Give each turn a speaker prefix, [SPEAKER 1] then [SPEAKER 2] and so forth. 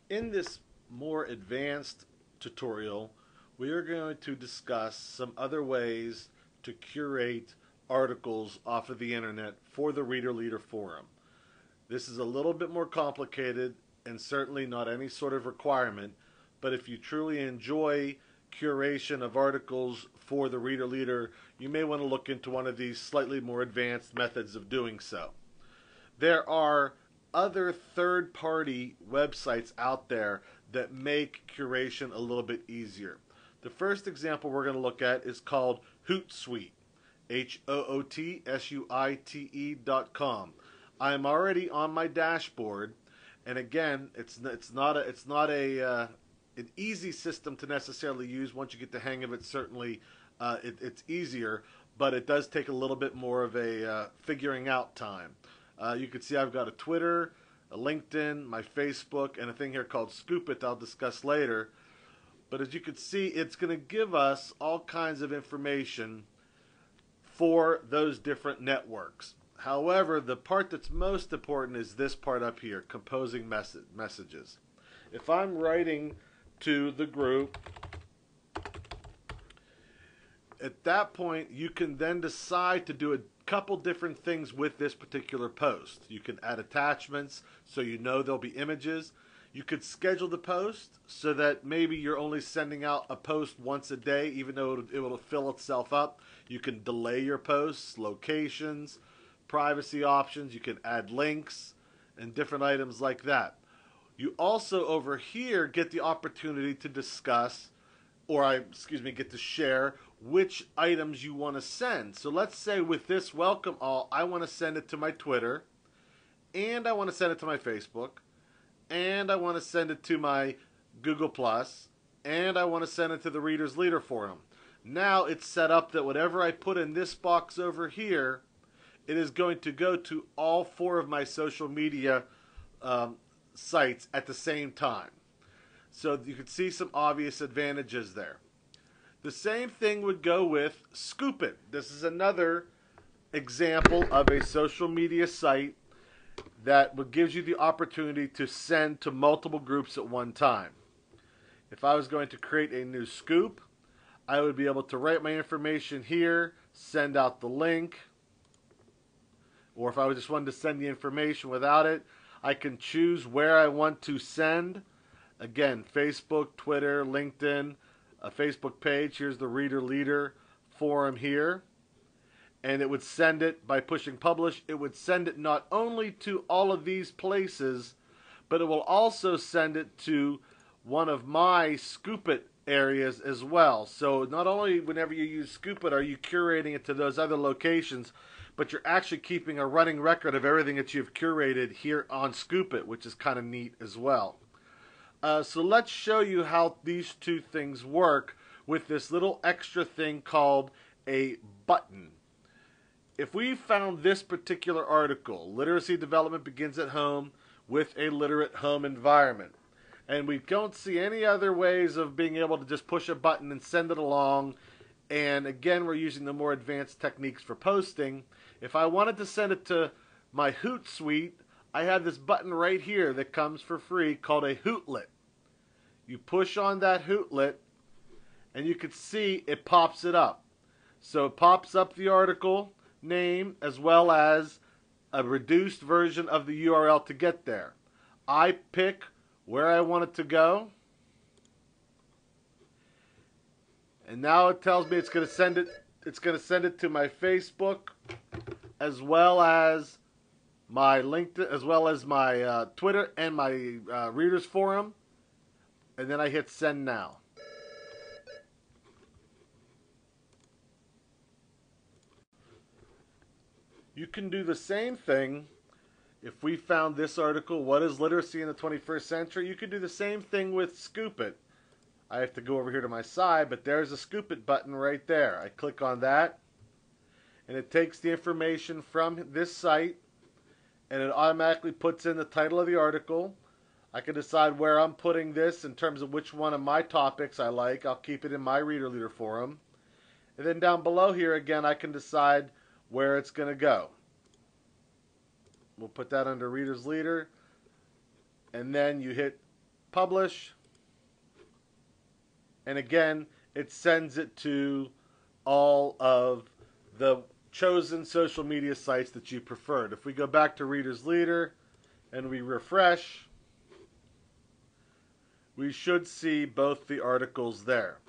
[SPEAKER 1] In this more advanced tutorial, we are going to discuss some other ways to curate articles off of the internet for the Reader Leader Forum. This is a little bit more complicated and certainly not any sort of requirement, but if you truly enjoy curation of articles for the Reader Leader, you may want to look into one of these slightly more advanced methods of doing so. There are other third party websites out there that make curation a little bit easier. The first example we're going to look at is called Hootsuite, HOOTSUITE.com. I'm already on my dashboard, and again, it's not an easy system to necessarily use. Once you get the hang of it, certainly it's easier, but it does take a little bit more of a figuring out time. You can see I've got a Twitter, a LinkedIn, my Facebook, and a thing here called Scoop.it I'll discuss later. But as you can see, it's going to give us all kinds of information for those different networks. However, the part that's most important is this part up here, composing messages. If I'm writing to the group, at that point you can then decide to do a couple different things with this particular post. You can add attachments so you know there'll be images. You could schedule the post so that maybe you're only sending out a post once a day, even though it will fill itself up. You can delay your posts, locations, privacy options. You can add links and different items like that. You also over here get the opportunity to discuss, get to share which items you want to send. So let's say with this welcome all, I want to send it to my Twitter, and I want to send it to my Facebook, and I want to send it to my Google Plus, and I want to send it to the Reader's Leader Forum. Now it's set up that whatever I put in this box over here, it is going to go to all four of my social media sites at the same time. So you can see some obvious advantages there. The same thing would go with Scoop.it. This is another example of a social media site that gives you the opportunity to send to multiple groups at one time. If I was going to create a new scoop, I would be able to write my information here, send out the link, or if I just wanted to send the information without it, I can choose where I want to send. Again, Facebook, Twitter, LinkedIn, a Facebook page. Here's the Reader Leader forum here. And it would send it by pushing publish. It would send it not only to all of these places, but it will also send it to one of my Scoop.it areas as well. So not only whenever you use Scoop.it are you curating it to those other locations, but you're actually keeping a running record of everything that you've curated here on Scoop.it, which is kind of neat as well. So let's show you how these two things work with this little extra thing called a button. If we found this particular article, Literacy Development Begins at Home with a Literate Home Environment, and we don't see any other ways of being able to just push a button and send it along, and again we're using the more advanced techniques for posting. If I wanted to send it to my Hootsuite, I have this button right here that comes for free called a Hootlet. You push on that Hootlet and you can see it pops it up. So it pops up the article name as well as a reduced version of the URL to get there. I pick where I want it to go, and now it tells me it's going to send it to my Facebook as well as my LinkedIn, as well as my Twitter and my Readers Forum, and then I hit send now. You can do the same thing if we found this article, What is Literacy in the 21st Century? You could do the same thing with Scoop.it. I have to go over here to my side, but there's a Scoop.it button right there. I click on that, and it takes the information from this site, and it automatically puts in the title of the article. I can decide where I'm putting this in terms of which one of my topics I like. I'll keep it in my Reader Leader Forum. And then down below here, again, I can decide where it's going to go. We'll put that under Reader's Leader, and then you hit publish. And again, it sends it to all of the chosen social media sites that you preferred. If we go back to Reader's Leader and we refresh, we should see both the articles there.